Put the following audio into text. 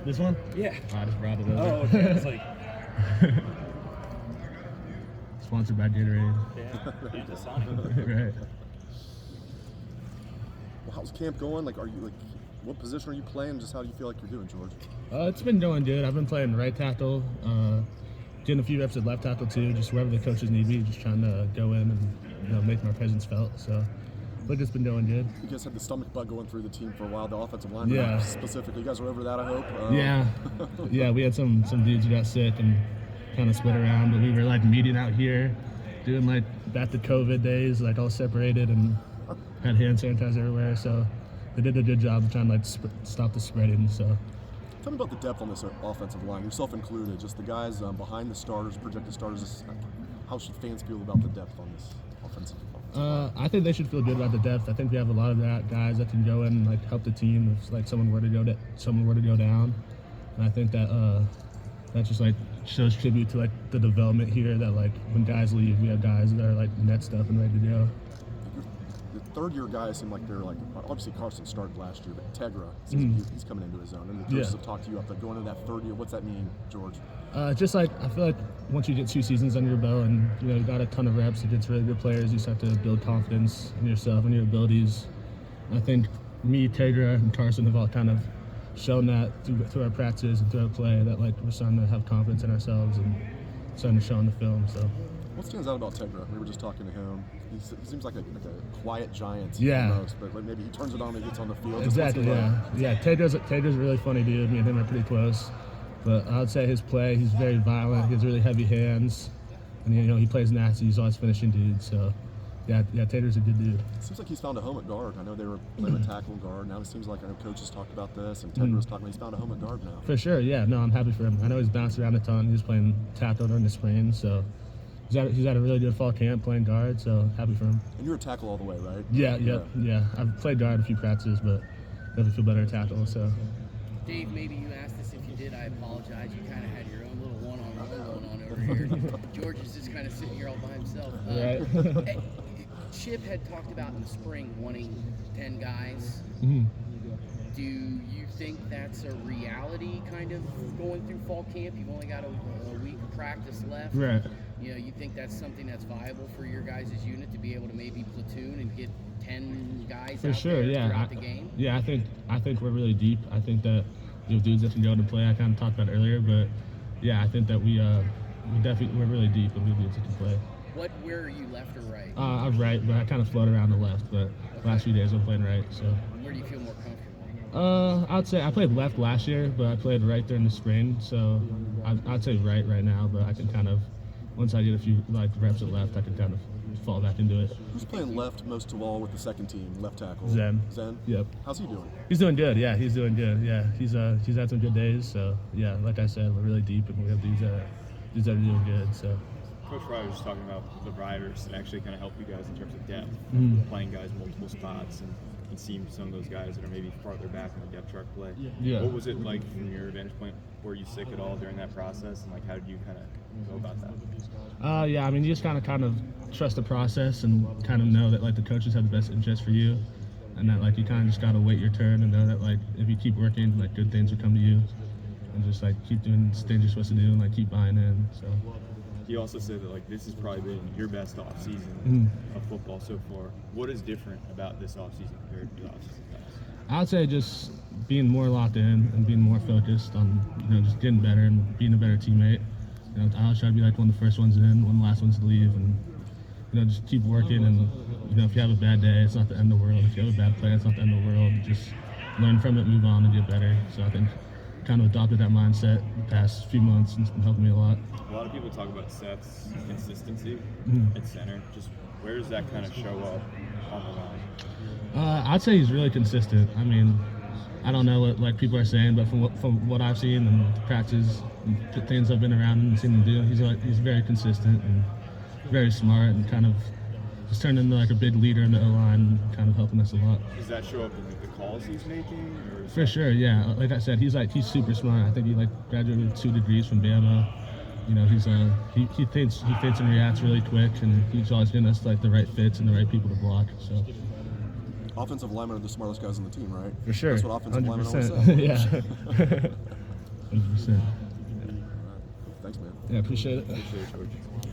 This one? Yeah. I just brought it over. Oh, okay. It's like. Sponsored by Gatorade. Yeah. And a Sonic. Right. Well, how's camp going? Like, what position are you playing? Just how do you feel like you're doing, George? It's been going good. I've been playing right tackle, getting a few reps at left tackle too, just wherever the coaches need me, just trying to go in and make my presence felt. So, but it's been going good. You guys had the stomach bug going through the team for a while, the offensive line specifically. You guys were over that, I hope. Yeah, we had some dudes who got sick and kind of split around, but we were like meeting out here, doing like back to COVID days, like all separated and had hand sanitizer everywhere. So they did a good job of trying to like stop the spreading. So. Tell me about the depth on this offensive line, yourself included. Just the guys behind the starters, projected starters. How should fans feel about the depth on this offensive line? I think they should feel good about the depth. I think we have a lot of guys that can go in and like help the team if like someone were to go down. And I think that that just like shows tribute to like the development here. That like when guys leave, we have guys that are like next up and ready to go. The third-year guys seem like they're like, obviously Carson started last year, but Tegra seems like he's coming into his own. And the coaches have talked to you about going into that third year. What's that mean, George? Just like I feel like once you get 2 seasons under your belt and you got a ton of reps against really good players, you start to build confidence in yourself and your abilities. And I think me, Tegra, and Carson have all kind of shown that through our practices and through our play that like we're starting to have confidence in ourselves and starting to show on the film. So. What stands out about Tegra? We were just talking to him. He seems like a quiet giant almost, but like maybe he turns it on and gets on the field. Exactly, yeah. Tedra's a really funny dude. Me and him are pretty close. But I would say his play, he's very violent. He has really heavy hands. And, he plays nasty. He's always finishing dudes. So, yeah, Tater's a good dude. It seems like he's found a home at guard. I know they were playing a tackle and guard. Now it seems like I know coaches talked about this, and Tedra's talking about he's found a home at guard now. For sure, yeah. No, I'm happy for him. I know he's bounced around a ton. He was playing tackle during the spring, so he's had a really good fall camp playing guard, so happy for him. And you're a tackle all the way, right? Yeah. I've played guard a few practices, but definitely feel better at tackle, so. Dave, maybe you asked this. If you did, I apologize. You kind of had your own little one-on-one going on over here. George is just kind of sitting here all by himself. Right. Chip had talked about in the spring wanting 10 guys. Mm-hmm. Do you think that's a reality kind of going through fall camp? You've only got a week of practice left. Right. You think that's something that's viable for your guys' unit to be able to maybe platoon and get 10 guys for out sure, there throughout the game? Yeah, I think we're really deep. I think that dudes that can go to play. I kind of talked about it earlier, but yeah, I think that we're really deep and we have dudes that can play. Where are you, left or right? I'm right, but I kind of float around the left. But last few days I'm playing right. So. Where do you feel more comfortable? I'd say I played left last year, but I played right during the spring. So I'd say right now, but I can kind of once I get a few reps at left, I can kind of fall back into it. Who's playing left most of all with the second team, left tackle? Zen. Yep. How's he doing? He's doing good. Yeah, he's doing good. Yeah, he's had some good days. So yeah, like I said, we're really deep and we have dudes that are doing good. So. Coach Ryder was just talking about the riders that actually kind of help you guys in terms of depth, playing guys multiple spots and seeing some of those guys that are maybe farther back in the depth chart play. Yeah. What was it like from your vantage point? Were you sick at all during that process, and how did you kind of go about that? Yeah, I mean, you just kind of trust the process and kind of know that the coaches have the best interest for you, and that you kind of just gotta wait your turn and know that if you keep working, good things will come to you, and just keep doing the things you're supposed to do and keep buying in. So. You also said that this has probably been your best offseason of football so far. What is different about this offseason compared to the offseason past? I would say just being more locked in and being more focused on just getting better and being a better teammate. I always try to be one of the first ones in, one of the last ones to leave, and just keep working. And if you have a bad day, it's not the end of the world. If you have a bad play, it's not the end of the world. Just learn from it, move on, and get better. So I think kind of adopted that mindset the past few months, and it's been helping me a lot. A lot of people talk about Seth's consistency at center. Just where does that kind of show up on the line? I'd say he's really consistent. I mean, I don't know what people are saying, but from what I've seen and the practices and the things I've been around and seen him do, he's very consistent and very smart and kind of just turned into a big leader in the O-line, kind of helping us a lot. Does that show up in the calls he's making? Or For sure, yeah. Like I said, he's super smart. I think he graduated with 2 degrees from Bama. He thinks and reacts really quick, and he's always getting us the right fits and the right people to block. So. Offensive linemen are the smartest guys on the team, right? For sure. That's what offensive linemen always say. Yeah. 100%. All right. Thanks, man. Yeah, appreciate it. Appreciate it, George.